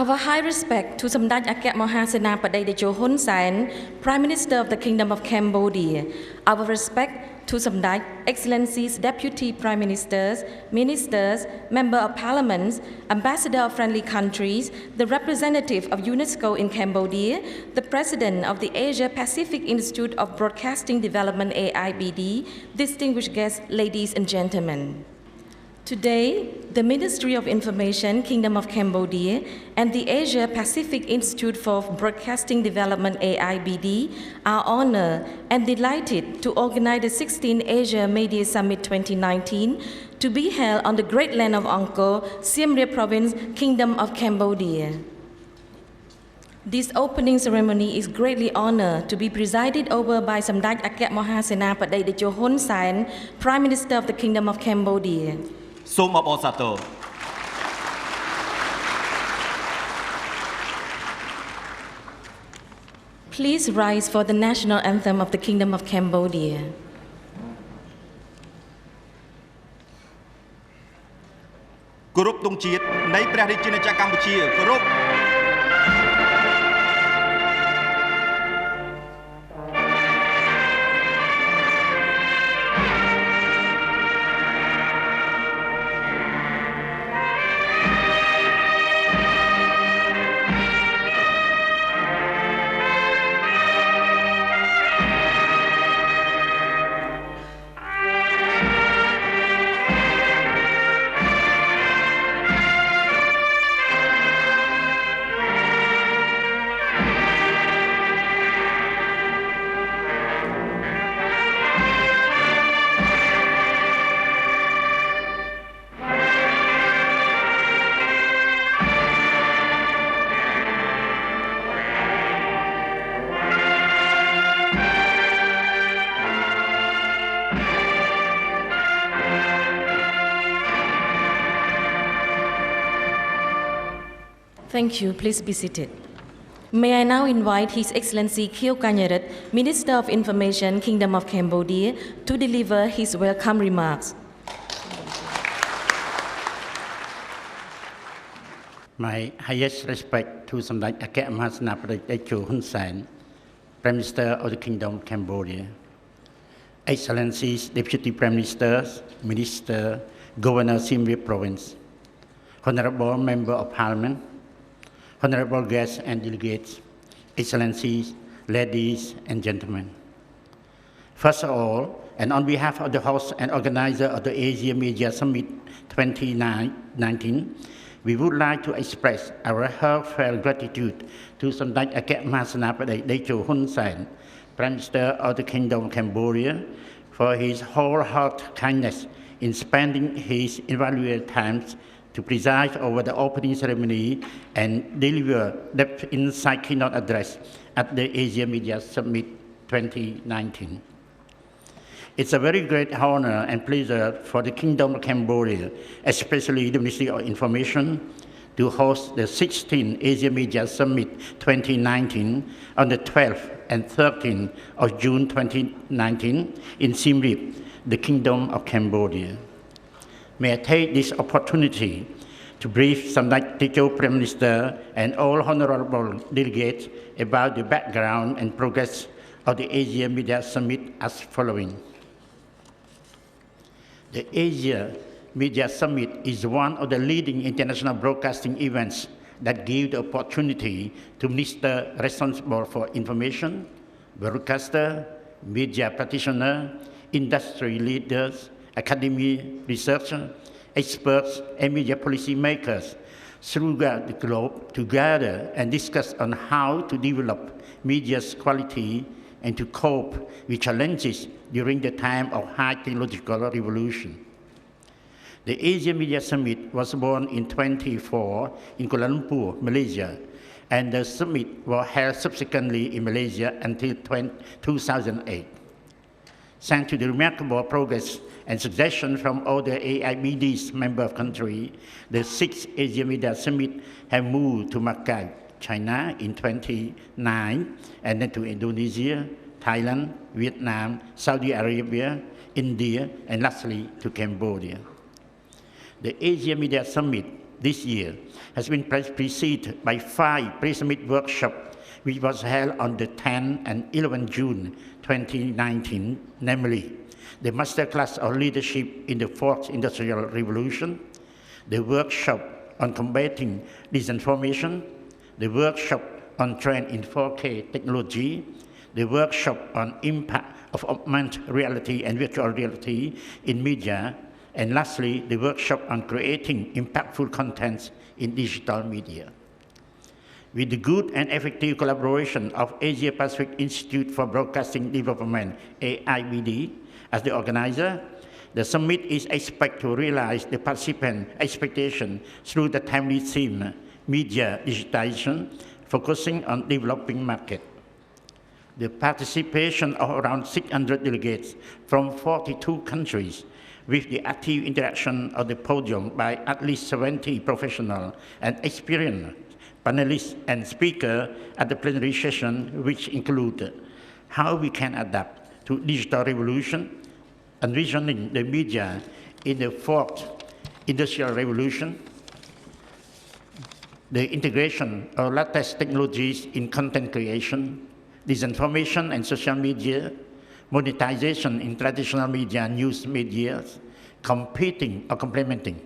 Our high respect to Samdech Akek Mahasenapadei Techo Hun Sen, Prime Minister of the Kingdom of Cambodia. Our respect to Samdech Excellencies, Deputy Prime Ministers, Ministers, Member of Parliaments, Ambassador of friendly countries, the representative of UNESCO in Cambodia, the President of the Asia Pacific Institute of Broadcasting Development AIBD, distinguished guests, ladies and gentlemen. Today, the Ministry of Information, Kingdom of Cambodia, and the Asia Pacific Institute for Broadcasting Development AIBD are honored and delighted to organize the 16th Asia Media Summit 2019 to be held on the great land of Angkor, Siem Reap Province, Kingdom of Cambodia. This opening ceremony is greatly honored to be presided over by Samdech Akek Mahasenapadei Techo Hun Sen, Prime Minister of the Kingdom of Cambodia. Please rise for the national anthem of the Kingdom of Cambodia. គោរពទង់ជាតិនៃព្រះរាជាណាចក្រកម្ពុជាគោរព Thank you. Please be seated. May I now invite His Excellency Khieu Kanyaret, Minister of Information, Kingdom of Cambodia, to deliver his welcome remarks. My highest respect to Samdech Akek Mahasenapadei Techo Hun Sen, Prime Minister of the Kingdom of Cambodia, Excellencies, Deputy Prime Ministers, Minister, Governor Siem Reap Province, Honorable Member of Parliament, Honorable guests and delegates, Excellencies, ladies and gentlemen. First of all, and on behalf of the host and organizer of the Asia Media Summit 2019, we would like to express our heartfelt gratitude to Samdech Akek Mahasenapadei Techo Hun Sen, Prime Minister of the Kingdom of Cambodia, for his wholehearted kindness in spending his invaluable time to preside over the opening ceremony and deliver the insight keynote address at the Asia Media Summit 2019. It's a very great honor and pleasure for the Kingdom of Cambodia, especially the Ministry of Information, to host the 16th Asia Media Summit 2019 on the 12th and 13th of June 2019 in Siem Reap, the Kingdom of Cambodia. May I take this opportunity to brief Samdech Techo Prime Minister and all honorable delegates about the background and progress of the Asia Media Summit as following. The Asia Media Summit is one of the leading international broadcasting events that give the opportunity to ministers responsible for information, broadcaster, media practitioner, industry leaders, academy researchers, experts, and media policy makers throughout the globe to gather and discuss on how to develop media's quality and to cope with challenges during the time of high technological revolution. The Asia Media Summit was born in 2004 in Kuala Lumpur, Malaysia, and the summit was held subsequently in Malaysia until 2008. Thanks to the remarkable progress and suggestions from all the AIBD's member countries, the 6th Asia Media Summit have moved to Macau, China in 2009, and then to Indonesia, Thailand, Vietnam, Saudi Arabia, India, and lastly to Cambodia. The Asia Media Summit this year has been preceded by 5 pre-summit workshops, which was held on the 10th and 11th June 2019, namely the Masterclass on Leadership in the Fourth Industrial Revolution, the workshop on combating disinformation, the workshop on trend in 4K technology, the workshop on impact of augmented reality and virtual reality in media, and lastly, the workshop on creating impactful content in digital media. With the good and effective collaboration of Asia Pacific Institute for Broadcasting Development, AIBD, as the organizer, the summit is expected to realize the participant expectation through the timely theme, media digitization, focusing on developing market. The participation of around 600 delegates from 42 countries, with the active interaction of the podium by at least 70 professional and experienced panelists and speakers at the plenary session, which include how we can adapt to digital revolution, envisioning the media in the fourth industrial revolution, the integration of latest technologies in content creation, disinformation and social media, monetization in traditional media and news media, competing or complementing,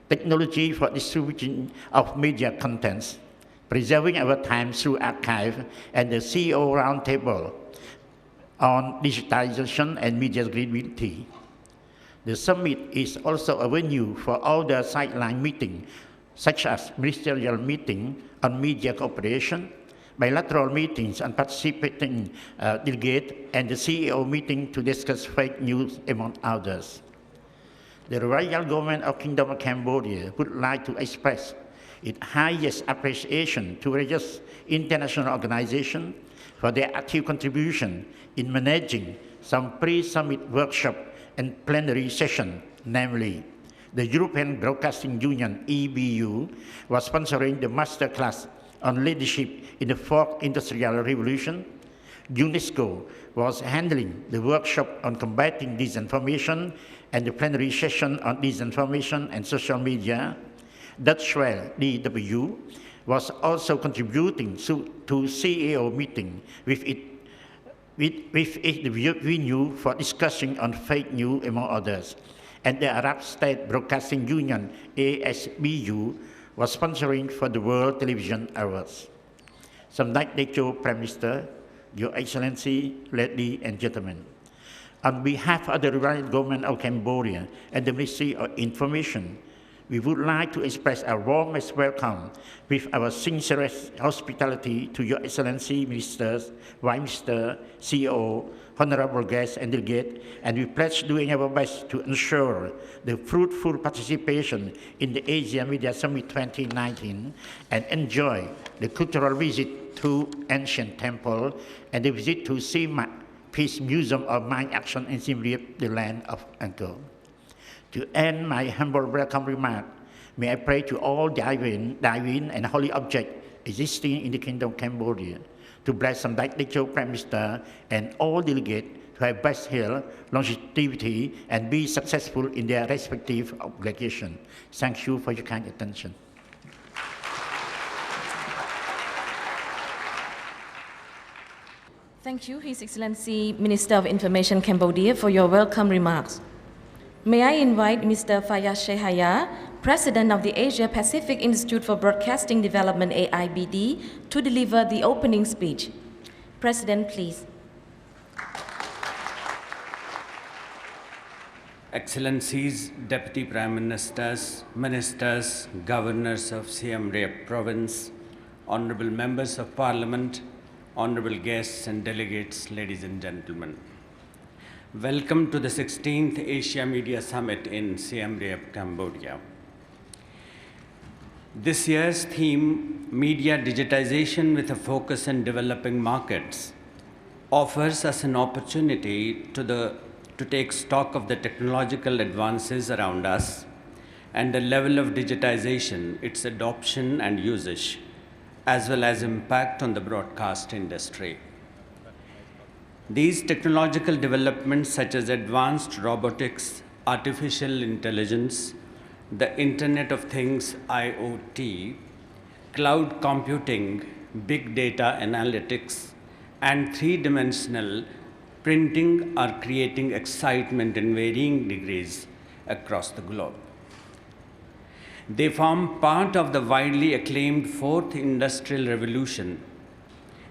technology for distribution of media contents, preserving our time through archive, and the CEO roundtable on digitization and media credibility. The summit is also a venue for all the sideline meetings, such as ministerial meeting on media cooperation, bilateral meetings on participating delegates, and the CEO meeting to discuss fake news, among others. The Royal Government of Kingdom of Cambodia would like to express its highest appreciation to various international organizations for their active contribution in managing some pre-summit workshop and plenary session, namely the European Broadcasting Union, EBU, was sponsoring the Masterclass on Leadership in the Fourth Industrial Revolution. UNESCO was handling the workshop on combating disinformation and the plenary session on disinformation and social media. Dutch Welle, DW, was also contributing to CEO meeting with its venue for discussing on fake news, among others. And the Arab State Broadcasting Union, ASBU, was sponsoring for the World Television Awards. Samdech Techo, Prime Minister, Your Excellency, ladies and gentlemen, on behalf of the Royal Government of Cambodia and the Ministry of Information, we would like to express our warmest welcome with our sincerest hospitality to Your Excellency, Ministers, Vice Minister, CEO, honorable guests and delegates, and we pledge doing our best to ensure the fruitful participation in the Asia Media Summit 2019 and enjoy the cultural visit to ancient temple and the visit to Siem Peace Museum of Mine Action in Siem Reap, the land of Angkor. To end my humble welcome remark, may I pray to all divine and holy objects existing in the Kingdom of Cambodia to bless Samdech Techo Prime Minister and all delegates to have best health, longevity, and be successful in their respective obligations. Thank you for your kind attention. Thank you, His Excellency Minister of Information Cambodia, for your welcome remarks. May I invite Mr. Fayaz Shehaya, President of the Asia Pacific Institute for Broadcasting Development, AIBD, to deliver the opening speech. President, please. Excellencies, Deputy Prime Ministers, Ministers, Governors of Siem Reap Province, Honorable Members of Parliament, Honorable guests and delegates, ladies and gentlemen. Welcome to the 16th Asia Media Summit in Siem Reap, Cambodia. This year's theme, Media Digitization with a Focus on Developing Markets, offers us an opportunity to take stock of the technological advances around us and the level of digitization, its adoption and usage, as well as impact on the broadcast industry. These technological developments, such as advanced robotics, artificial intelligence, the Internet of Things IoT, cloud computing, big data analytics, and three-dimensional printing are creating excitement in varying degrees across the globe. They form part of the widely acclaimed Fourth Industrial Revolution,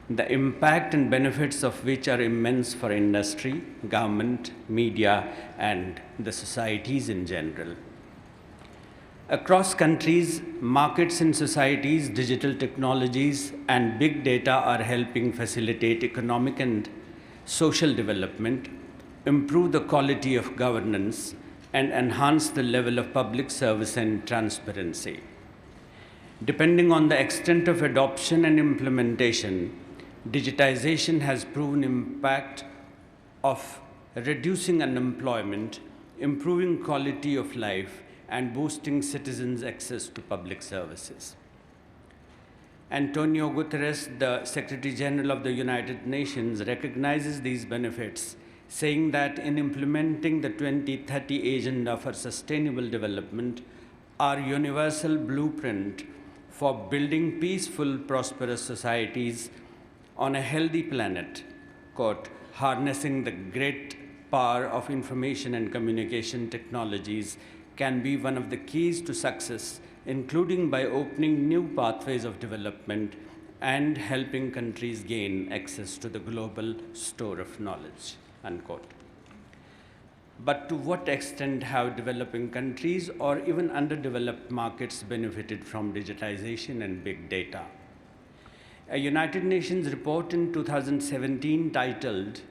the impact and benefits of which are immense for industry, government, media, and the societies in general. Across countries, markets and societies, digital technologies, and big data are helping facilitate economic and social development, improve the quality of governance, and enhance the level of public service and transparency. Depending on the extent of adoption and implementation, digitization has proven impact of reducing unemployment, improving quality of life, and boosting citizens' access to public services. Antonio Guterres, the Secretary General of the United Nations, recognizes these benefits, saying that in implementing the 2030 Agenda for Sustainable Development, our universal blueprint for building peaceful, prosperous societies on a healthy planet, quote, harnessing the great power of information and communication technologies can be one of the keys to success, including by opening new pathways of development and helping countries gain access to the global store of knowledge, unquote. But to what extent have developing countries or even underdeveloped markets benefited from digitization and big data? A United Nations report in 2017 titled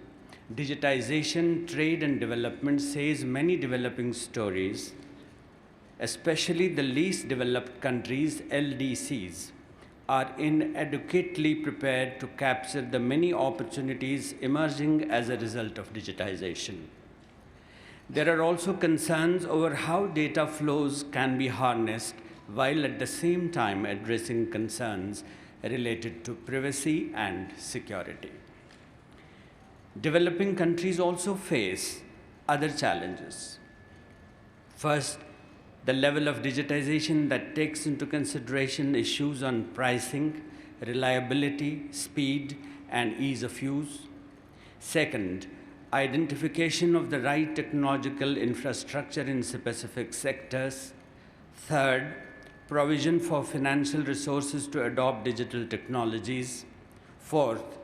Digitization, Trade and Development says many developing stories, especially the least developed countries, LDCs, are inadequately prepared to capture the many opportunities emerging as a result of digitization. There are also concerns over how data flows can be harnessed while at the same time addressing concerns related to privacy and security. Developing countries also face other challenges. First, the level of digitization that takes into consideration issues on pricing, reliability, speed, and ease of use. Second, identification of the right technological infrastructure in specific sectors. Third, provision for financial resources to adopt digital technologies. Fourth,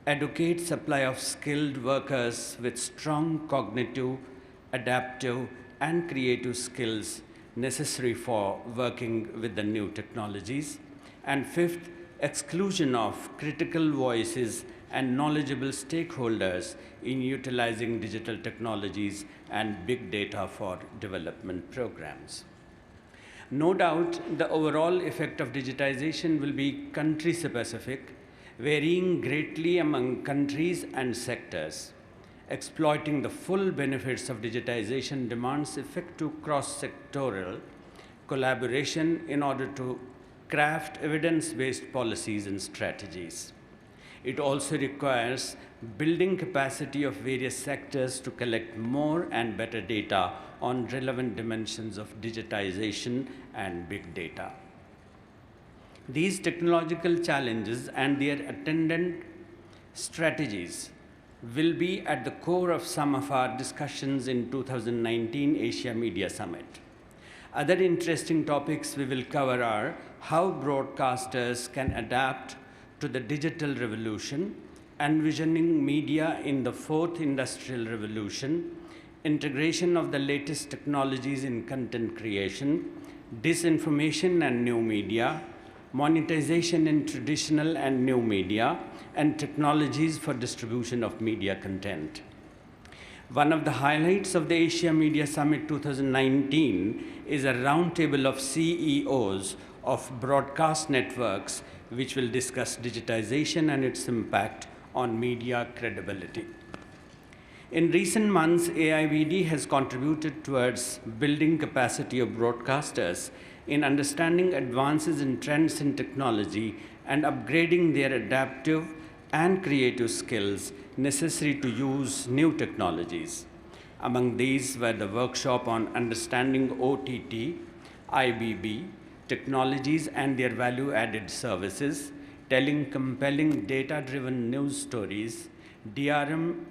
adequate supply of skilled workers with strong cognitive, adaptive, and creative skills necessary for working with the new technologies. And fifth, exclusion of critical voices and knowledgeable stakeholders in utilizing digital technologies and big data for development programs. No doubt, the overall effect of digitization will be country-specific, varying greatly among countries and sectors. Exploiting the full benefits of digitization demands effective cross-sectoral collaboration in order to craft evidence-based policies and strategies. It also requires building capacity of various sectors to collect more and better data on relevant dimensions of digitization and big data. These technological challenges and their attendant strategies will be at the core of some of our discussions in 2019 Asia Media Summit. Other interesting topics we will cover are how broadcasters can adapt to the digital revolution, envisioning media in the fourth industrial revolution, integration of the latest technologies in content creation, disinformation and new media, monetization in traditional and new media, and technologies for distribution of media content. One of the highlights of the Asia Media Summit 2019 is a roundtable of CEOs of broadcast networks, which will discuss digitization and its impact on media credibility. In recent months, AIBD has contributed towards building capacity of broadcasters in understanding advances in trends in technology and upgrading their adaptive and creative skills necessary to use new technologies. Among these were the workshop on understanding OTT, IBB, technologies and their value-added services, telling compelling data-driven news stories, DRM,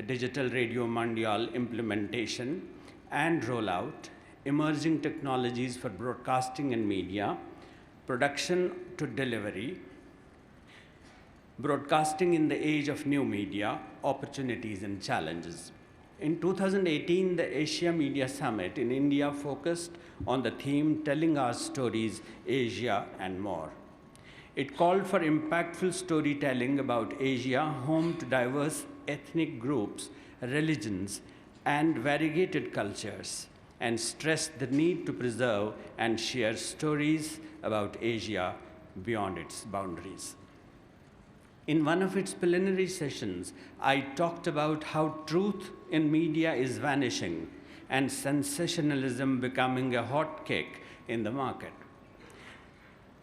Digital Radio Mondial implementation and rollout, emerging technologies for broadcasting and media, production to delivery, broadcasting in the age of new media, opportunities and challenges. In 2018, the Asia Media Summit in India focused on the theme Telling Our Stories, Asia and More. It called for impactful storytelling about Asia, home to diverse ethnic groups, religions, and variegated cultures, and stressed the need to preserve and share stories about Asia beyond its boundaries. In one of its preliminary sessions, I talked about how truth in media is vanishing and sensationalism becoming a hot cake in the market.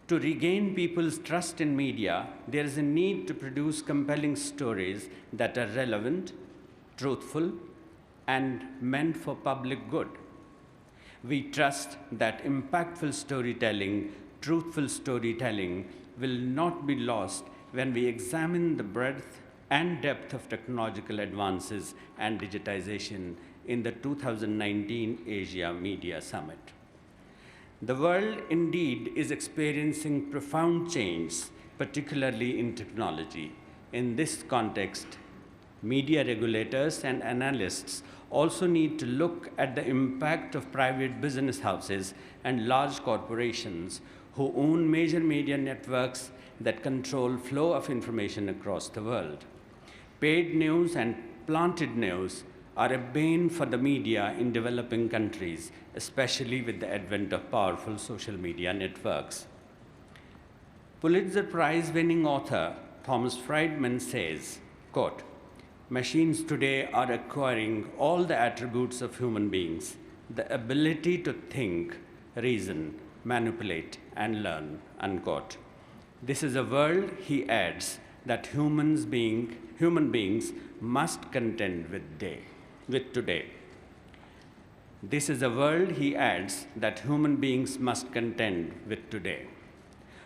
To regain people's trust in media, there is a need to produce compelling stories that are relevant, truthful, and meant for public good. We trust that impactful storytelling, truthful storytelling will not be lost when we examine the breadth and depth of technological advances and digitization in the 2019 Asia Media Summit. The world indeed is experiencing profound change, particularly in technology. In this context, media regulators and analysts also need to look at the impact of private business houses and large corporations who own major media networks that control flow of information across the world. Paid news and planted news are a bane for the media in developing countries, especially with the advent of powerful social media networks. Pulitzer Prize-winning author Thomas Friedman says, quote, "Machines today are acquiring all the attributes of human beings, the ability to think, reason, manipulate, and learn," unquote. This is a world, he adds, that human beings must contend with today. This is a world, he adds, that human beings must contend with today.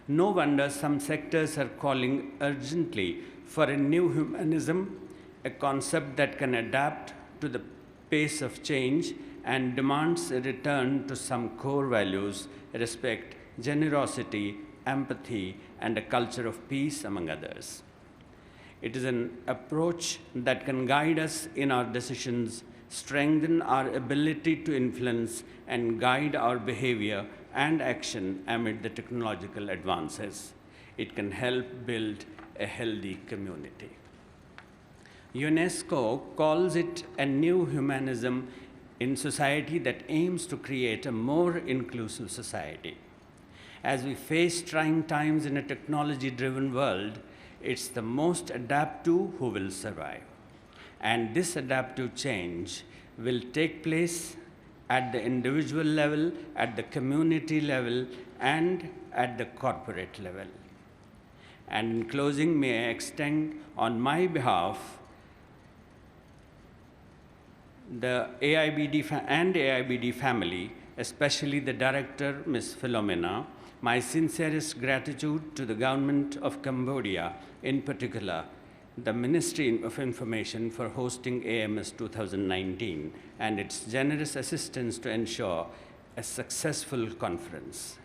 No wonder some sectors are calling urgently for a new humanism, a concept that can adapt to the pace of change and demands a return to some core values, respect, generosity, empathy, and a culture of peace, among others. It is an approach that can guide us in our decisions, strengthen our ability to influence, and guide our behavior and action amid the technological advances. It can help build a healthy community. UNESCO calls it a new humanism in society that aims to create a more inclusive society. As we face trying times in a technology-driven world, it's the most adaptive who will survive. And this adaptive change will take place at the individual level, at the community level, and at the corporate level. And in closing, may I extend on my behalf the AIBD and AIBD family, especially the director, Ms. Philomena, my sincerest gratitude to the government of Cambodia, in particular, the Ministry of Information for hosting AMS 2019 and its generous assistance to ensure a successful conference.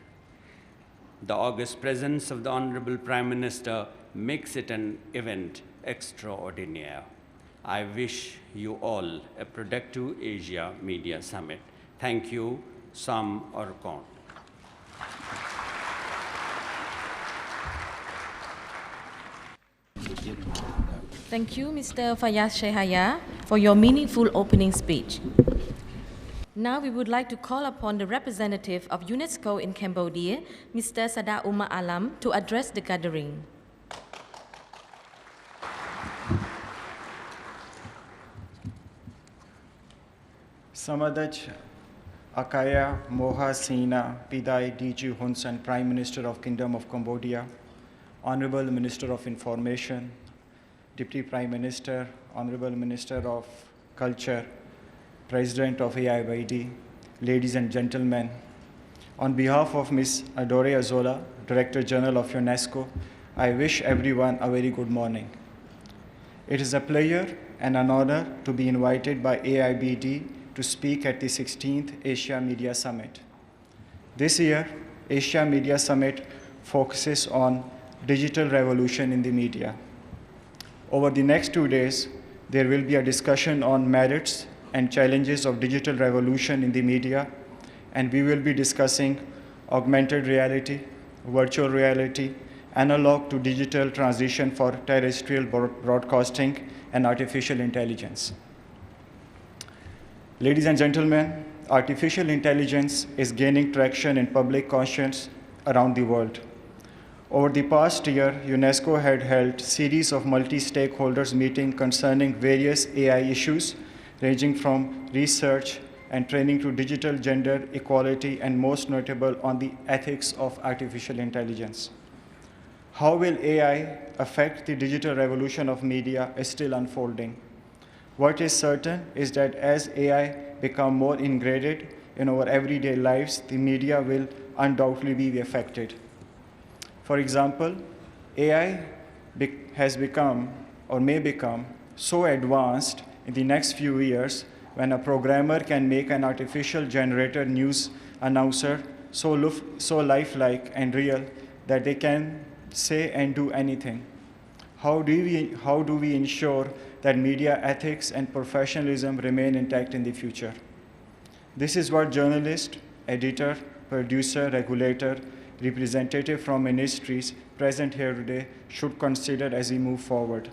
The august presence of the Honorable Prime Minister makes it an event extraordinaire. I wish you all a productive Asia Media Summit. Thank you, Sam Orkon. Thank you, Mr. Fayaz Shehaya, for your meaningful opening speech. Now we would like to call upon the representative of UNESCO in Cambodia, Mr. Sada Umar Alam, to address the gathering. Samadaj Akaya Moha Sena Pidai Diju Hun, Prime Minister of Kingdom of Cambodia, Honorable Minister of Information, Deputy Prime Minister, Honorable Minister of Culture, President of AIBD, ladies and gentlemen, On behalf of Ms. Adore Azola, Director General of UNESCO, I wish everyone a very good morning. It is a pleasure and an honor to be invited by AIBD to speak at the 16th Asia Media Summit. This year, Asia Media Summit focuses on digital revolution in the media. Over the next 2 days, there will be a discussion on merits and challenges of digital revolution in the media, and we will be discussing augmented reality, virtual reality, analog to digital transition for terrestrial broadcasting, and artificial intelligence. Ladies and gentlemen, artificial intelligence is gaining traction in public conscience around the world. Over the past year, UNESCO had held a series of multi-stakeholders meetings concerning various AI issues, ranging from research and training to digital gender equality, and most notable on the ethics of artificial intelligence. How will AI affect the digital revolution of media is still unfolding. What is certain is that as AI becomes more integrated in our everyday lives, the media will undoubtedly be affected. For example, AI has become or may become so advanced in the next few years when a programmer can make an artificial generated news announcer so lifelike and real that they can say and do anything. How do we ensure that media ethics and professionalism remain intact in the future? This is what journalist, editor, producer, regulator, representative from ministries present here today should consider as we move forward.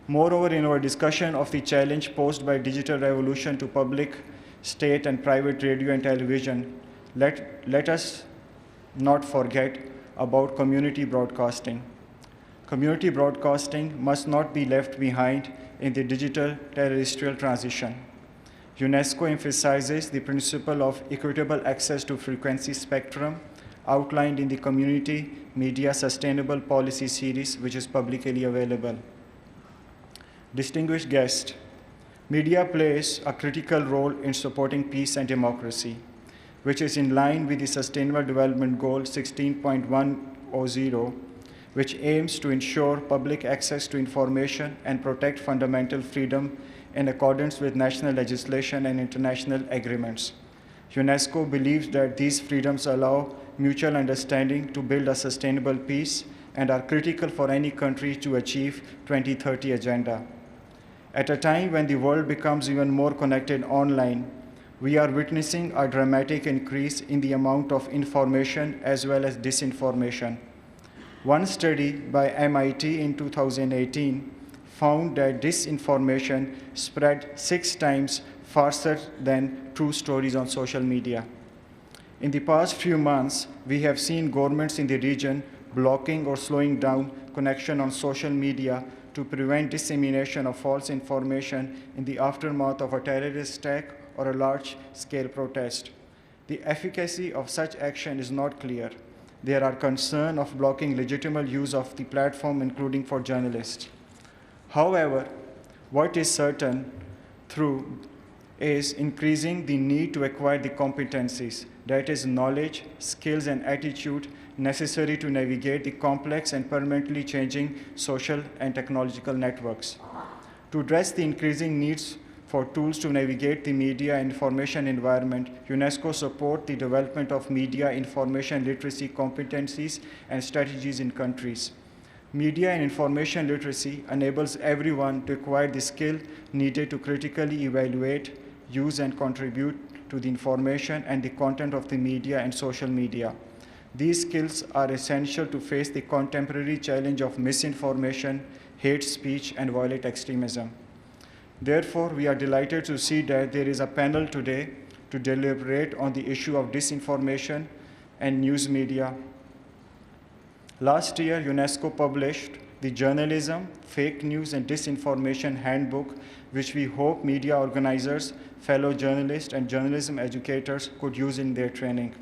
Moreover, in our discussion of the challenge posed by digital revolution to public, state, and private radio and television, let us not forget about community broadcasting. Community broadcasting must not be left behind in the digital terrestrial transition. UNESCO emphasizes the principle of equitable access to frequency spectrum outlined in the Community Media Sustainable Policy Series, which is publicly available. Distinguished guests, media plays a critical role in supporting peace and democracy, which is in line with the Sustainable Development Goal 16.100, which aims to ensure public access to information and protect fundamental freedom in accordance with national legislation and international agreements. UNESCO believes that these freedoms allow mutual understanding to build a sustainable peace and are critical for any country to achieve 2030 agenda. At a time when the world becomes even more connected online, we are witnessing a dramatic increase in the amount of information as well as disinformation. One study by MIT in 2018 found that disinformation spread 6 times faster than true stories on social media. In the past few months, we have seen governments in the region blocking or slowing down connection on social media to prevent dissemination of false information in the aftermath of a terrorist attack or a large-scale protest. The efficacy of such action is not clear. There are concerns of blocking legitimate use of the platform, including for journalists. However, what is certain is increasing the need to acquire the competencies, that is, knowledge, skills, and attitude necessary to navigate the complex and permanently changing social and technological networks. To address the increasing needs for tools to navigate the media and information environment, UNESCO supports the development of media information literacy competencies and strategies in countries. Media and information literacy enables everyone to acquire the skill needed to critically evaluate, use, and contribute to the information and the content of the media and social media. These skills are essential to face the contemporary challenge of misinformation, hate speech, and violent extremism. Therefore, we are delighted to see that there is a panel today to deliberate on the issue of disinformation and news media. Last year, UNESCO published the Journalism, Fake News, and Disinformation Handbook, which we hope media organizers, fellow journalists, and journalism educators could use in their training.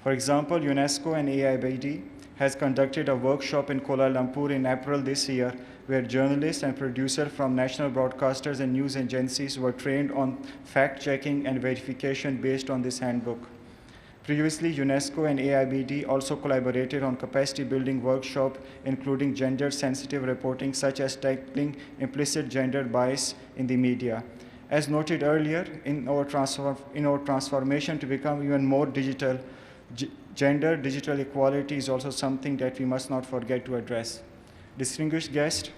For example, UNESCO and AIBD has conducted a workshop in Kuala Lumpur in April this year, where journalists and producers from national broadcasters and news agencies were trained on fact-checking and verification based on this handbook. Previously, UNESCO and AIBD also collaborated on capacity building workshops, including gender-sensitive reporting, such as tackling implicit gender bias in the media. As noted earlier, in our transformation to become even more digital, gender digital equality is also something that we must not forget to address. Distinguished guests,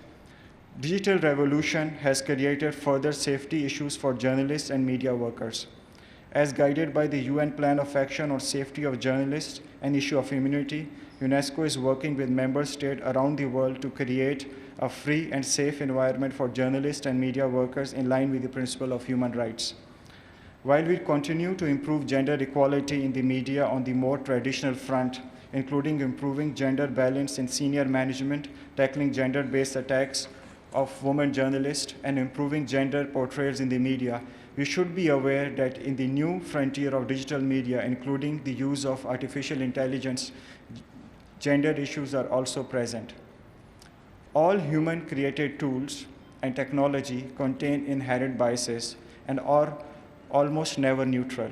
digital revolution has created further safety issues for journalists and media workers. As guided by the UN Plan of Action on Safety of Journalists and Issue of Immunity, UNESCO is working with member states around the world to create a free and safe environment for journalists and media workers in line with the principle of human rights. While we continue to improve gender equality in the media on the more traditional front, including improving gender balance in senior management, tackling gender-based attacks of women journalists, and improving gender portrayals in the media, we should be aware that in the new frontier of digital media, including the use of artificial intelligence, gender issues are also present. All human-created tools and technology contain inherent biases and are almost never neutral.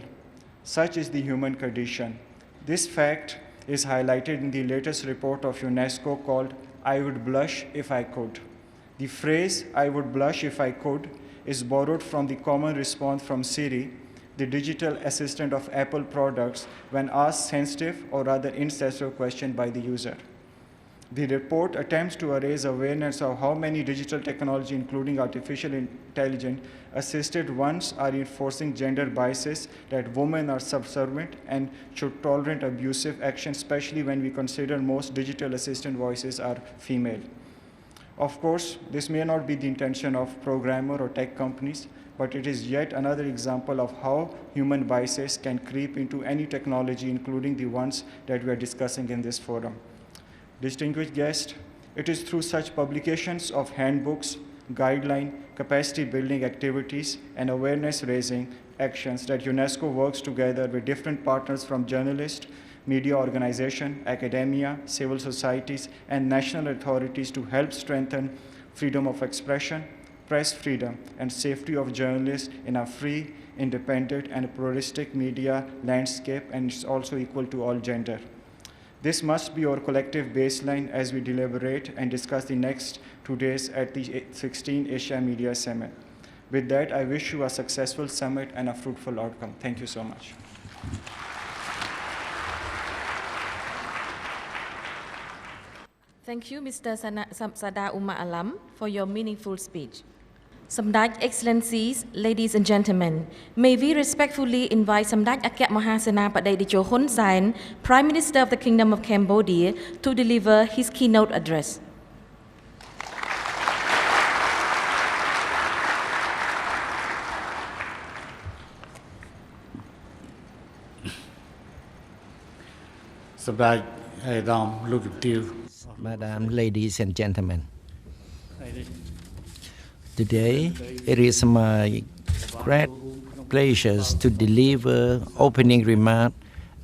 Such is the human condition. This fact is highlighted in the latest report of UNESCO called "I Would Blush If I Could." The phrase "I would blush if I could" is borrowed from the common response from Siri, the digital assistant of Apple products, when asked sensitive or rather insensitive questions by the user. The report attempts to raise awareness of how many digital technology, including artificial intelligence, assisted ones are enforcing gender biases, that women are subservient and should tolerate abusive action, especially when we consider most digital assistant voices are female. Of course, this may not be the intention of programmer or tech companies, but it is yet another example of how human biases can creep into any technology, including the ones that we are discussing in this forum. Distinguished guests, it is through such publications of handbooks, guidelines, capacity building activities, and awareness raising actions that UNESCO works together with different partners from journalists, media organizations, academia, civil societies, and national authorities to help strengthen freedom of expression, press freedom, and safety of journalists in a free, independent, and pluralistic media landscape, and it's also equal to all gender. This must be our collective baseline as we deliberate and discuss the next 2 days at the 16th Asia Media Summit. With that, I wish you a successful summit and a fruitful outcome. Thank you so much. Thank you, Mr. Sada Umar Alam, for your meaningful speech. Samdaj Excellencies, ladies and gentlemen, may we respectfully invite Samdaj Akek Mahasena Padai Dejo Hun Sen, Prime Minister of the Kingdom of Cambodia, to deliver his keynote address. Samdaj Dom Luc Tiêu. Madam, ladies and gentlemen, today it is my great pleasure to deliver opening remarks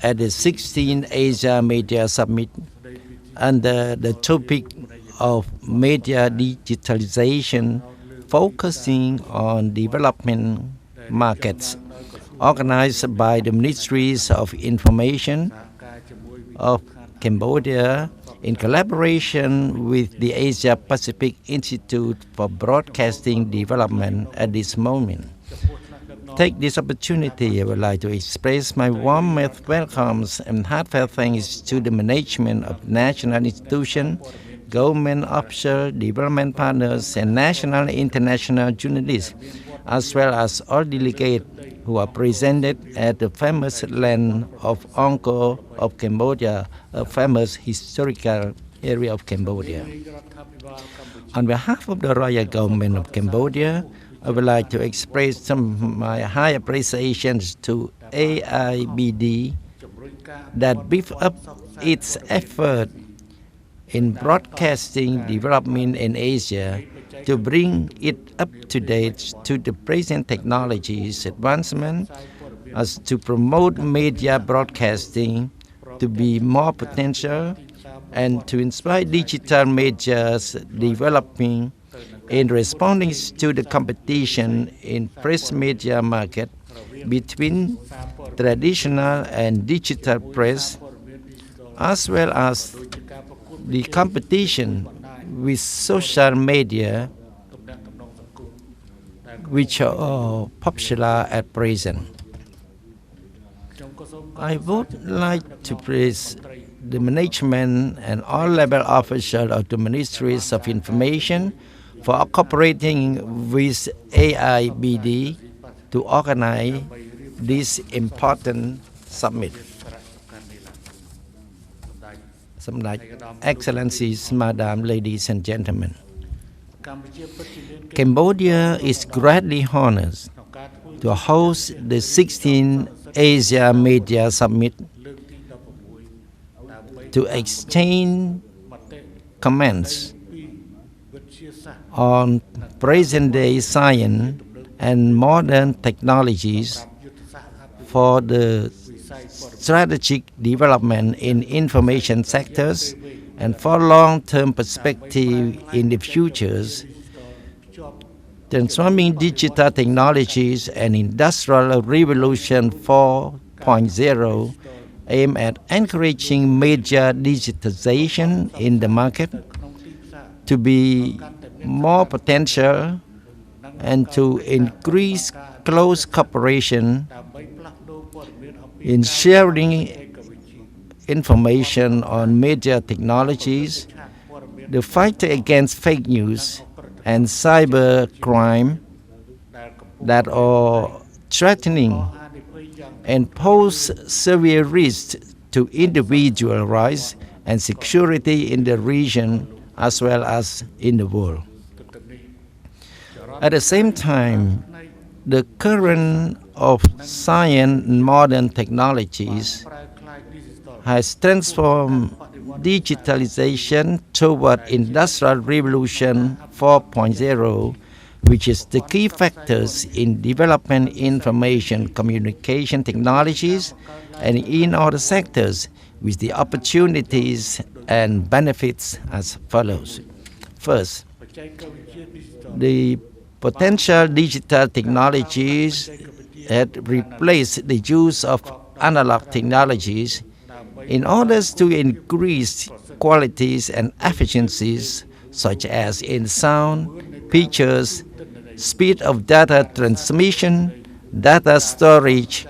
at the 16th Asia Media Summit under the topic of media digitalization, focusing on development markets, organized by the Ministries of Information of Cambodia in collaboration with the Asia Pacific Institute for Broadcasting Development at this moment. Take this opportunity, I would like to express my warmest welcomes and heartfelt thanks to the management of national institutions, government officials, development partners, and national and international journalists, as well as all delegates who are presented at the famous land of Angkor of Cambodia, a famous historical area of Cambodia. On behalf of the Royal Government of Cambodia, I would like to express my high appreciations to AIBD that beef up its effort in broadcasting development in Asia to bring it up to date to the present technologies advancement, as to promote media broadcasting to be more potential and to inspire digital media's developing in responding to the competition in press media market between traditional and digital press, as well as the competition with social media, which are popular at present. I would like to praise the management and all level officials of the Ministries of Information for cooperating with AIBD to organize this important summit. Excellencies, Madam, ladies and gentlemen, Cambodia is greatly honored to host the 16th Asia Media Summit to exchange comments on present-day science and modern technologies for the strategic development in information sectors and for long-term perspective in the futures. Transforming digital technologies and industrial revolution 4.0 aim at encouraging major digitization in the market to be more potential and to increase close cooperation in sharing information on media technologies, the fight against fake news and cyber crime that are threatening and pose severe risks to individual rights and security in the region as well as in the world. At the same time, the current of science and modern technologies has transformed digitalization toward Industrial Revolution 4.0, which is the key factors in developing information communication technologies and in other sectors, with the opportunities and benefits as follows. First, the potential digital technologies had replaced the use of analog technologies in order to increase qualities and efficiencies such as in sound, pictures, speed of data transmission, data storage,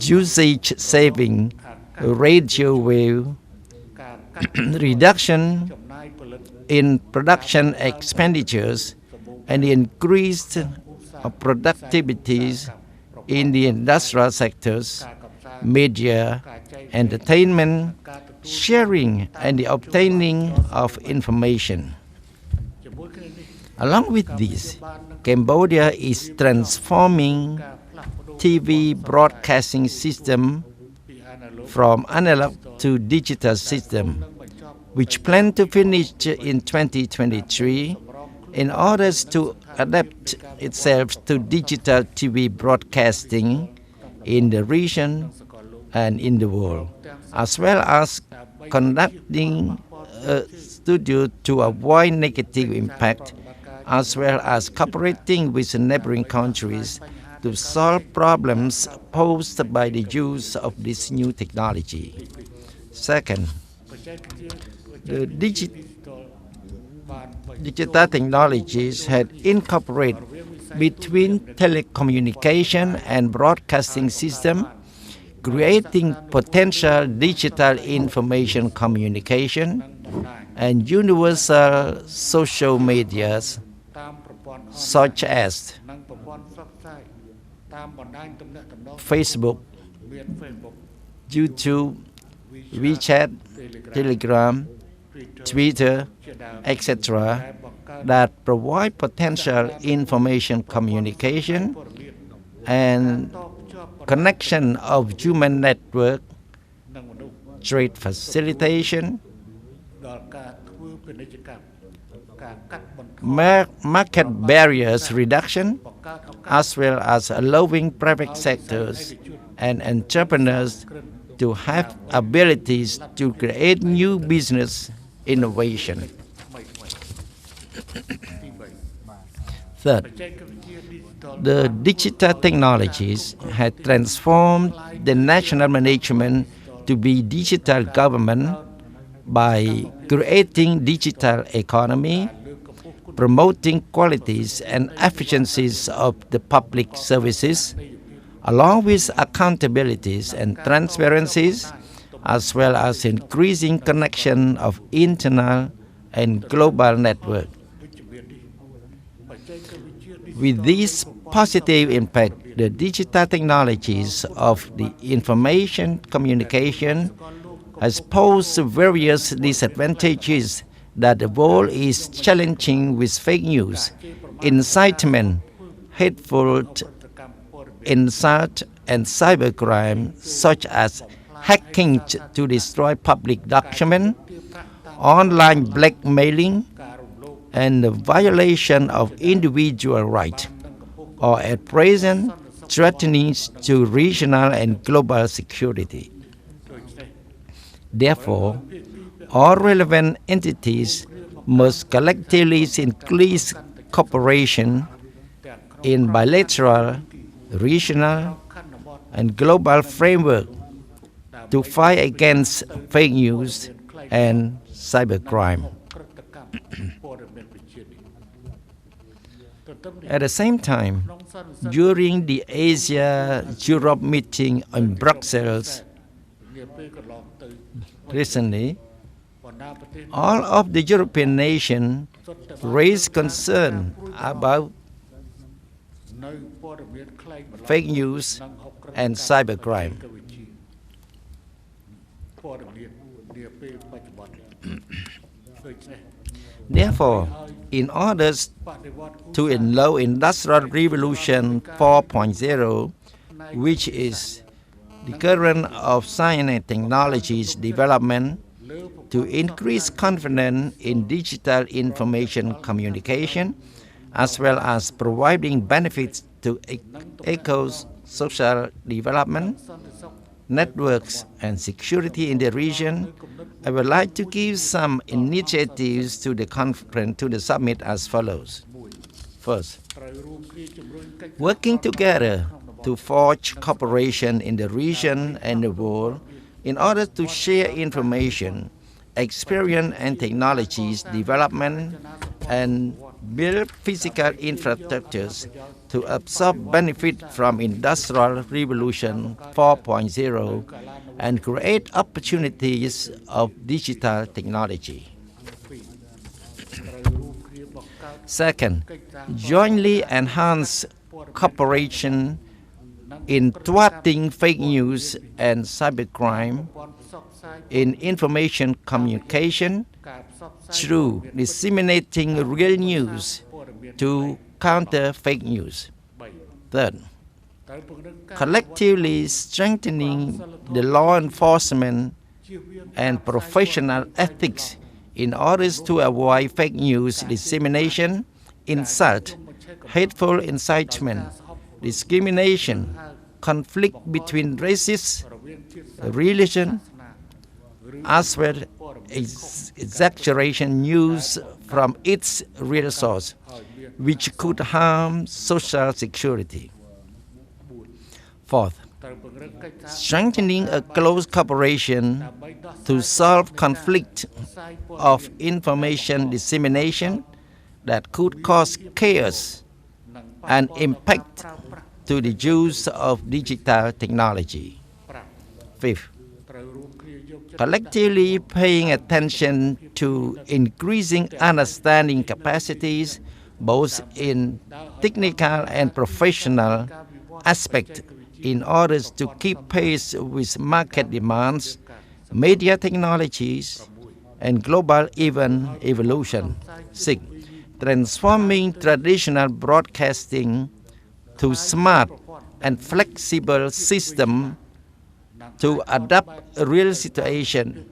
usage saving, radio wave, reduction in production expenditures, and increased productivities in the industrial sectors, media, entertainment, sharing, and the obtaining of information. Along with this, Cambodia is transforming TV broadcasting system from analog to digital system, which plan to finish in 2023 in order to adapt itself to digital TV broadcasting in the region and in the world, as well as conducting a study to avoid negative impact, as well as cooperating with neighboring countries to solve problems posed by the use of this new technology. Second, the digital technologies had incorporated between telecommunication and broadcasting system, creating potential digital information communication and universal social medias such as Facebook, YouTube, WeChat, Telegram, Twitter, etc., that provide potential information communication and connection of human network, trade facilitation, market barriers reduction, as well as allowing private sectors and entrepreneurs to have abilities to create new business innovation. Third, The digital technologies had transformed the national management to be digital government by creating digital economy, promoting qualities and efficiencies of the public services, along with accountabilities and transparencies, as well as increasing connection of internal and global network. With this positive impact, the digital technologies of the information communication has posed various disadvantages that the world is challenging with fake news, incitement, hateful insult, and cybercrime such as hacking to destroy public documents, online blackmailing, and the violation of individual rights, or at present threatening to regional and global security. Therefore, all relevant entities must collectively increase cooperation in bilateral, regional, and global framework to fight against fake news and cybercrime. At the same time, during the Asia-Europe meeting in Brussels recently, all of the European nations raised concern about fake news and cybercrime. Therefore, in order to allow Industrial Revolution 4.0, which is the current of science and technologies development, to increase confidence in digital information communication, as well as providing benefits to eco-social development, networks, and security in the region, I would like to give some initiatives to the conference, to the summit as follows. First, working together to forge cooperation in the region and the world in order to share information, experience and technologies development, and build physical infrastructures to absorb benefit from Industrial Revolution 4.0 and create opportunities of digital technology. Second, jointly enhance cooperation in thwarting fake news and cybercrime in information communication through disseminating real news to counter fake news. Third, collectively strengthening the law enforcement and professional ethics in order to avoid fake news dissemination, insult, hateful incitement, discrimination, conflict between races, religion, as well as exaggeration news from its real source, which could harm social security. Fourth, strengthening a close cooperation to solve conflict of information dissemination that could cause chaos and impact to the use of digital technology. Fifth, collectively paying attention to increasing understanding capacities both in technical and professional aspects in order to keep pace with market demands, media technologies, and global event evolution. 6. Transforming traditional broadcasting to smart and flexible system to adapt a real situation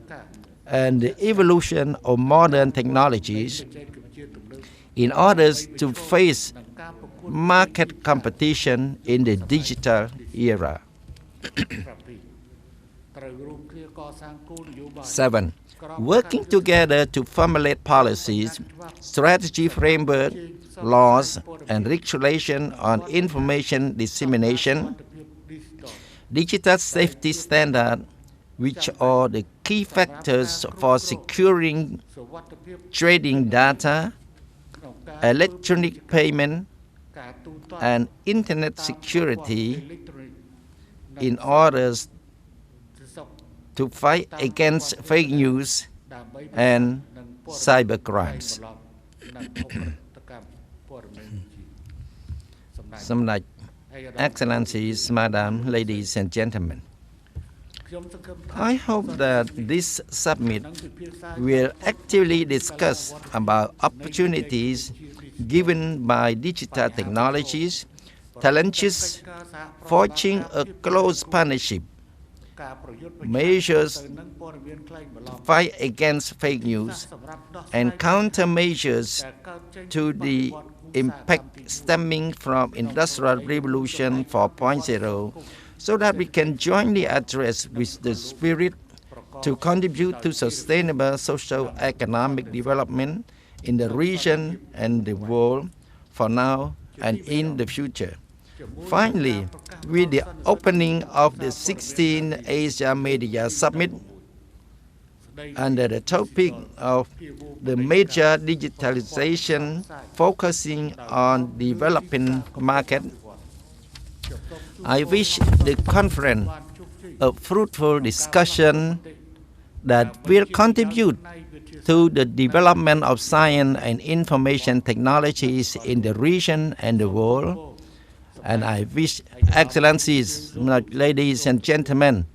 and the evolution of modern technologies in order to face market competition in the digital era. 7. Working together to formulate policies, strategy framework, laws, and regulation on information dissemination, digital safety standards, which are the key factors for securing trading data, electronic payment, and internet security in order to fight against fake news and cyber crimes. Some Excellencies, Madam, ladies and gentlemen, I hope that this summit will actively discuss about opportunities given by digital technologies, challenges, forging a close partnership, measures to fight against fake news, and countermeasures to the impact stemming from Industrial Revolution 4.0, so that we can jointly address with the spirit to contribute to sustainable social economic development in the region and the world for now and in the future. Finally, with the opening of the 16th Asia Media Summit under the topic of the major digitalization focusing on developing market, I wish the conference a fruitful discussion that will contribute to the development of science and information technologies in the region and the world. And I wish Excellencies, ladies and gentlemen,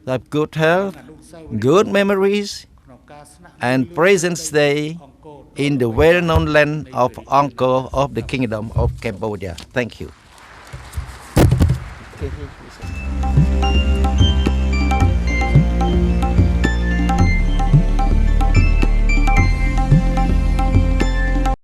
have good health, good memories, and present stay in the well-known land of Angkor of the Kingdom of Cambodia. Thank you.